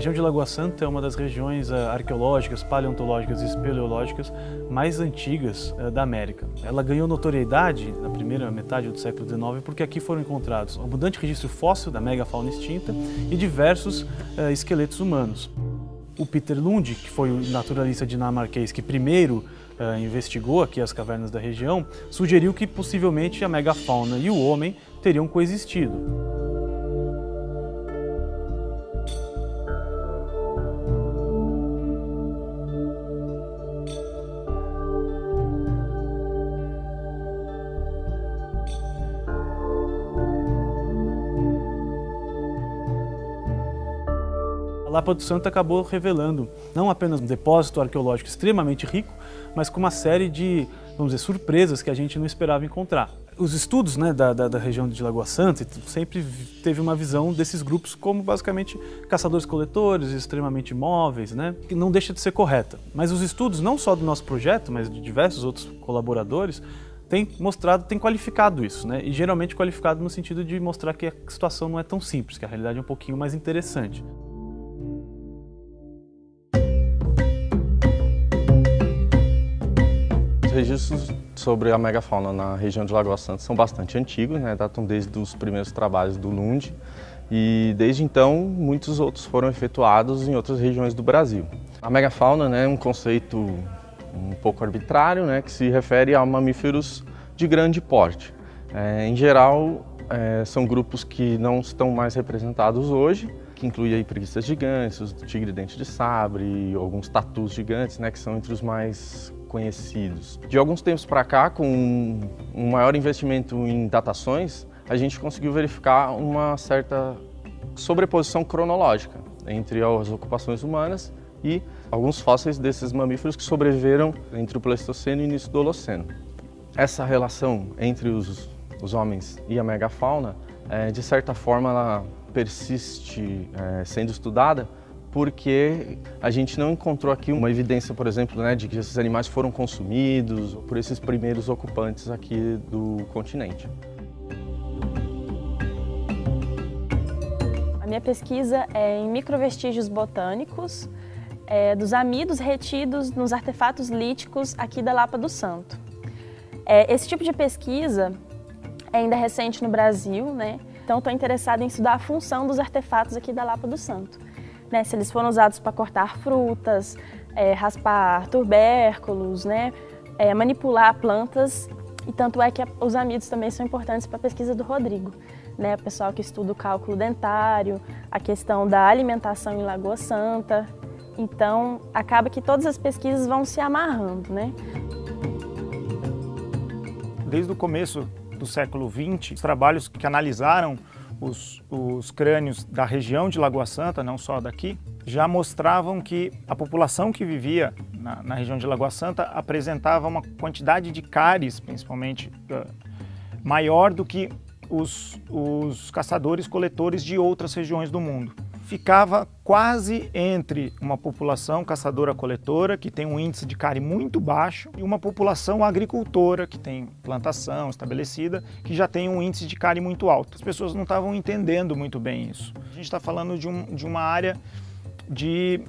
região de Lagoa Santa é uma das regiões arqueológicas, paleontológicas e espeleológicas mais antigas da América. Ela ganhou notoriedade na primeira metade do século XIX porque aqui foram encontrados um abundante registro fóssil da megafauna extinta e diversos esqueletos humanos. O Peter Lund, que foi o naturalista dinamarquês que primeiro investigou aqui as cavernas da região, sugeriu que possivelmente a megafauna e o homem teriam coexistido. A Lapa do Santo acabou revelando não apenas um depósito arqueológico extremamente rico, mas com uma série de, vamos dizer, surpresas que a gente não esperava encontrar. Os estudos da região de Lagoa Santa sempre teve uma visão desses grupos como basicamente caçadores-coletores, extremamente móveis, que não deixa de ser correta. Mas os estudos, não só do nosso projeto, mas de diversos outros colaboradores, têm qualificado isso, e geralmente qualificado no sentido de mostrar que a situação não é tão simples, que a realidade é um pouquinho mais interessante. Os registros sobre a megafauna na região de Lagoa Santa são bastante antigos, datam desde os primeiros trabalhos do Lund e desde então muitos outros foram efetuados em outras regiões do Brasil. A megafauna é um conceito um pouco arbitrário, que se refere a mamíferos de grande porte. Em geral, são grupos que não estão mais representados hoje, que inclui aí preguiças gigantes, o tigre-dente de sabre, alguns tatus gigantes, que são entre os mais conhecidos. De alguns tempos para cá, com um maior investimento em datações, a gente conseguiu verificar uma certa sobreposição cronológica entre as ocupações humanas e alguns fósseis desses mamíferos que sobreviveram entre o Pleistoceno e o início do Holoceno. Essa relação entre os homens e a megafauna, de certa forma, ela persiste sendo estudada porque a gente não encontrou aqui uma evidência, por exemplo, de que esses animais foram consumidos por esses primeiros ocupantes aqui do continente. A minha pesquisa é em microvestígios botânicos dos amidos retidos nos artefatos líticos aqui da Lapa do Santo. Esse tipo de pesquisa é ainda recente no Brasil, então estou interessada em estudar a função dos artefatos aqui da Lapa do Santo. Se eles foram usados para cortar frutas, raspar tubérculos, manipular plantas, e tanto é que os amidos também são importantes para a pesquisa do Rodrigo. O pessoal que estuda o cálculo dentário, a questão da alimentação em Lagoa Santa, então acaba que todas as pesquisas vão se amarrando. Desde o começo do século XX, os trabalhos que analisaram os crânios da região de Lagoa Santa, não só daqui, já mostravam que a população que vivia na região de Lagoa Santa apresentava uma quantidade de cáries, principalmente, maior do que os caçadores-coletores de outras regiões do mundo. Ficava quase entre uma população caçadora-coletora, que tem um índice de cárie muito baixo, e uma população agricultora, que tem plantação estabelecida, que já tem um índice de cárie muito alto. As pessoas não estavam entendendo muito bem isso. A gente está falando de uma área de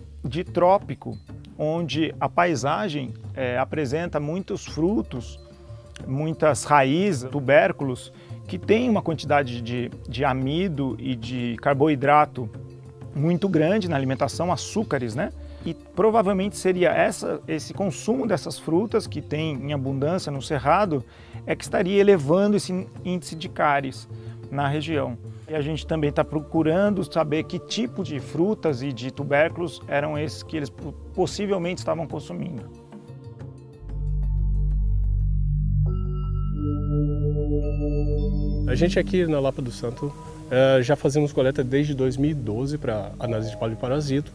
trópico, onde a paisagem apresenta muitos frutos, muitas raízes, tubérculos, que tem uma quantidade de amido e de carboidrato muito grande na alimentação, açúcares, E provavelmente seria esse consumo dessas frutas que tem em abundância no cerrado que estaria elevando esse índice de cáries na região. E a gente também está procurando saber que tipo de frutas e de tubérculos eram esses que eles possivelmente estavam consumindo. A gente aqui na Lapa do Santo já fazemos coleta desde 2012 para análise de paleoparasito.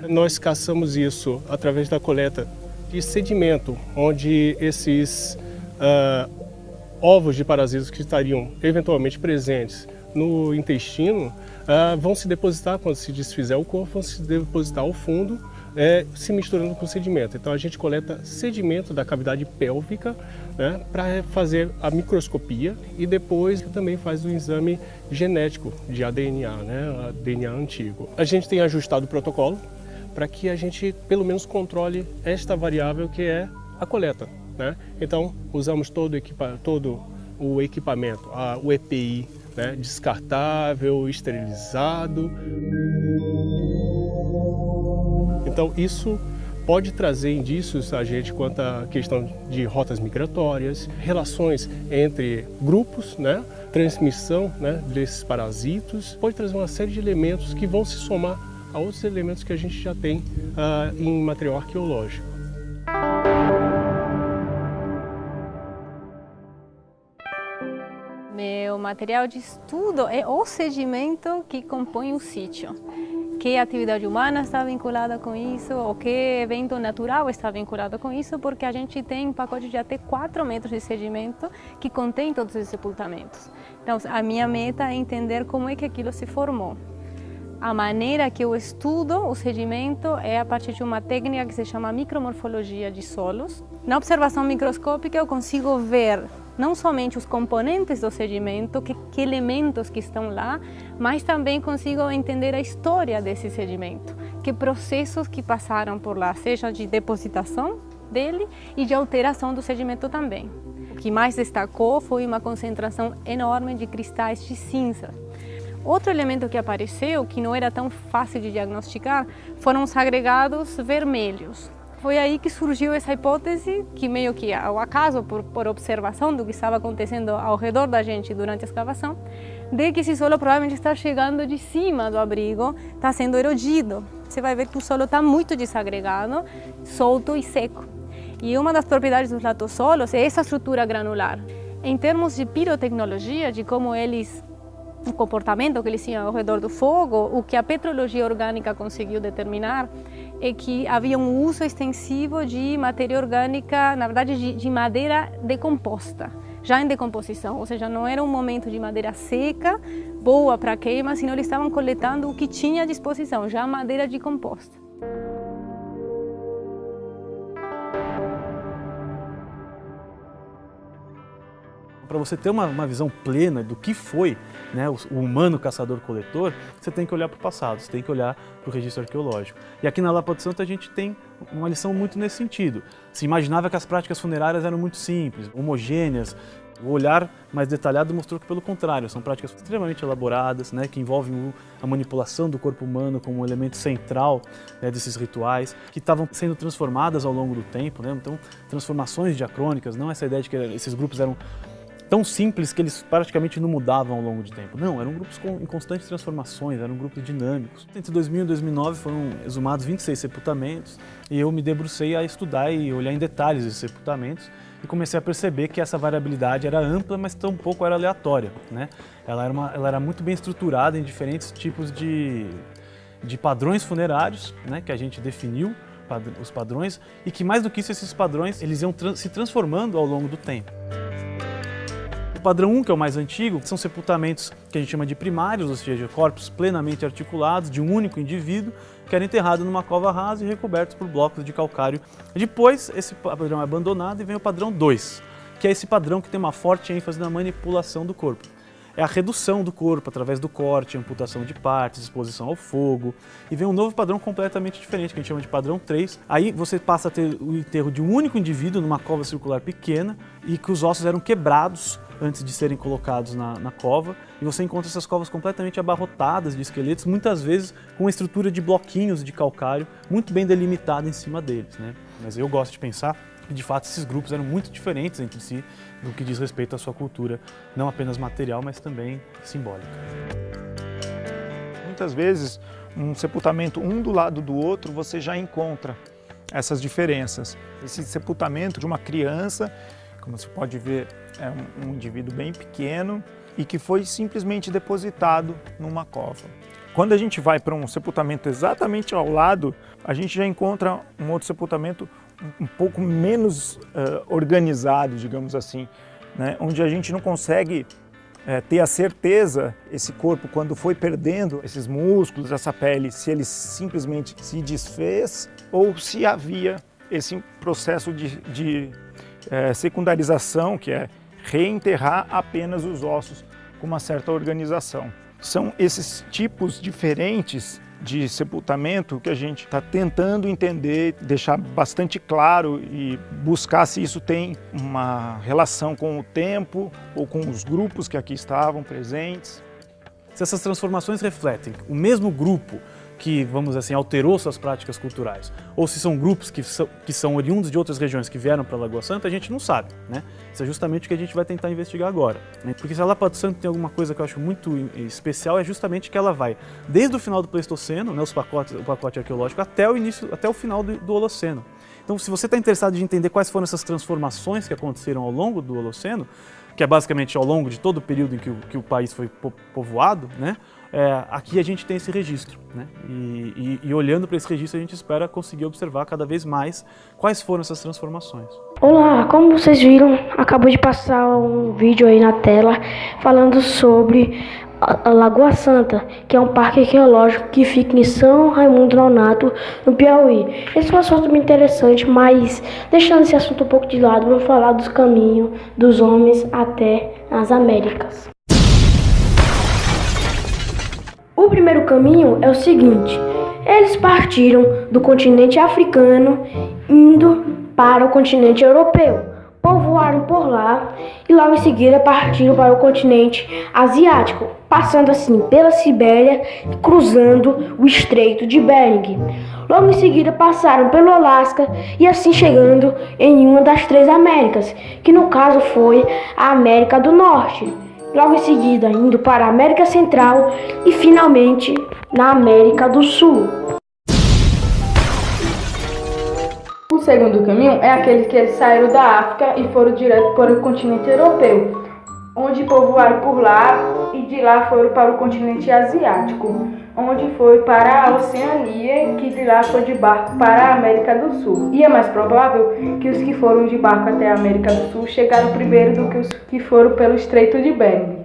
Nós caçamos isso através da coleta de sedimento, onde esses ovos de parasitas que estariam eventualmente presentes no intestino vão se depositar, quando se desfizer o corpo, vão se depositar ao fundo se misturando com sedimento. Então a gente coleta sedimento da cavidade pélvica, né, para fazer a microscopia e depois também faz o exame genético de ADNA, né, DNA antigo. A gente tem ajustado o protocolo para que a gente pelo menos controle esta variável que é a coleta, né? Então usamos todo o equipamento, o EPI, né, descartável, esterilizado. Então isso pode trazer indícios a gente quanto à questão de rotas migratórias, relações entre grupos, né, transmissão, né, desses parasitos. Pode trazer uma série de elementos que vão se somar a outros elementos que a gente já tem em material arqueológico. Meu material de estudo é o sedimento que compõe o sítio. Que atividade humana está vinculada com isso, ou que evento natural está vinculado com isso, porque a gente tem um pacote de até 4 metros de sedimento que contém todos esses sepultamentos. Então, a minha meta é entender como é que aquilo se formou. A maneira que eu estudo o sedimento é a partir de uma técnica que se chama micromorfologia de solos. Na observação microscópica eu consigo ver não somente os componentes do sedimento, que elementos que estão lá, mas também consigo entender a história desse sedimento, que processos que passaram por lá, seja de depositação dele e de alteração do sedimento também. O que mais destacou foi uma concentração enorme de cristais de cinza. Outro elemento que apareceu, que não era tão fácil de diagnosticar, foram os agregados vermelhos. Foi aí que surgiu essa hipótese, que meio que ao acaso, por observação do que estava acontecendo ao redor da gente durante a escavação, de que esse solo provavelmente está chegando de cima do abrigo, está sendo erodido. Você vai ver que o solo está muito desagregado, solto e seco. E uma das propriedades dos latossolos é essa estrutura granular. Em termos de pirotecnologia, de como o comportamento que eles tinham ao redor do fogo, o que a petrologia orgânica conseguiu determinar é que havia um uso extensivo de matéria orgânica, na verdade de madeira decomposta, já em decomposição, ou seja, não era um momento de madeira seca, boa para queima, senão eles estavam coletando o que tinha à disposição, já madeira decomposta. Para você ter uma visão plena do que foi, né, o humano caçador-coletor, você tem que olhar para o passado, você tem que olhar para o registro arqueológico. E aqui na Lapa do Santo a gente tem uma lição muito nesse sentido. Se imaginava que as práticas funerárias eram muito simples, homogêneas. O olhar mais detalhado mostrou que, pelo contrário, são práticas extremamente elaboradas, né, que envolvem a manipulação do corpo humano como um elemento central, né, desses rituais, que estavam sendo transformadas ao longo do tempo, né, então transformações diacrônicas, não essa ideia de que esses grupos eram tão simples que eles praticamente não mudavam ao longo de tempo. Não, eram grupos em constantes transformações, eram grupos dinâmicos. Entre 2000 e 2009 foram exumados 26 sepultamentos e eu me debrucei a estudar e olhar em detalhes esses sepultamentos e comecei a perceber que essa variabilidade era ampla, mas tampouco era aleatória, né? Ela era muito bem estruturada em diferentes tipos de padrões funerários, né, que a gente definiu, os padrões, e que mais do que isso, esses padrões eles iam se transformando ao longo do tempo. O padrão 1, que é o mais antigo, são sepultamentos que a gente chama de primários, ou seja, corpos plenamente articulados de um único indivíduo que era enterrado numa cova rasa e recobertos por blocos de calcário. Depois, esse padrão é abandonado e vem o padrão 2, que é esse padrão que tem uma forte ênfase na manipulação do corpo. É a redução do corpo através do corte, amputação de partes, exposição ao fogo. E vem um novo padrão completamente diferente, que a gente chama de padrão 3. Aí você passa a ter o enterro de um único indivíduo numa cova circular pequena e que os ossos eram quebrados antes de serem colocados na cova. E você encontra essas covas completamente abarrotadas de esqueletos, muitas vezes com uma estrutura de bloquinhos de calcário muito bem delimitada em cima deles, né? Mas eu gosto de pensar que, de fato, esses grupos eram muito diferentes entre si no que diz respeito à sua cultura, não apenas material, mas também simbólica. Muitas vezes, um sepultamento um do lado do outro, você já encontra essas diferenças. Esse sepultamento de uma criança, como você pode ver, é um indivíduo bem pequeno e que foi simplesmente depositado numa cova. Quando a gente vai para um sepultamento exatamente ao lado, a gente já encontra um outro sepultamento um pouco menos organizado, digamos assim, né? Onde a gente não consegue ter a certeza, esse corpo, quando foi perdendo esses músculos, essa pele, se ele simplesmente se desfez ou se havia esse processo de secundarização, que é reenterrar apenas os ossos com uma certa organização. São esses tipos diferentes de sepultamento que a gente está tentando entender, deixar bastante claro e buscar se isso tem uma relação com o tempo ou com os grupos que aqui estavam presentes. Se essas transformações refletem o mesmo grupo que, vamos dizer assim, alterou suas práticas culturais, ou se são grupos que são oriundos de outras regiões que vieram para a Lagoa Santa, a gente não sabe, né? Isso é justamente o que a gente vai tentar investigar agora, né? Porque se a Lapa do Santo tem alguma coisa que eu acho muito especial, é justamente que ela vai desde o final do Pleistoceno, né, o pacote arqueológico, até o final do Holoceno. Então, se você está interessado em entender quais foram essas transformações que aconteceram ao longo do Holoceno, que é basicamente ao longo de todo o período em que o país foi povoado, né? Aqui a gente tem esse registro, né? E olhando para esse registro a gente espera conseguir observar cada vez mais quais foram essas transformações. Olá, como vocês viram, acabou de passar um vídeo aí na tela falando sobre a Lagoa Santa, que é um parque arqueológico que fica em São Raimundo Nonato, no Piauí. Esse foi um assunto muito interessante, mas deixando esse assunto um pouco de lado, vamos falar dos caminhos dos homens até as Américas. O primeiro caminho é o seguinte: eles partiram do continente africano indo para o continente europeu, povoaram por lá e logo em seguida partiram para o continente asiático, passando assim pela Sibéria e cruzando o Estreito de Bering. Logo em seguida passaram pelo Alasca e assim chegando em uma das 3 Américas, que no caso foi a América do Norte. Logo em seguida indo para a América Central e finalmente na América do Sul. O segundo caminho é aquele que eles saíram da África e foram direto para o continente europeu, onde povoaram por lá e de lá foram para o continente asiático, onde foi para a Oceania, que de lá foi de barco para a América do Sul. E é mais provável que os que foram de barco até a América do Sul chegaram primeiro do que os que foram pelo Estreito de Bering.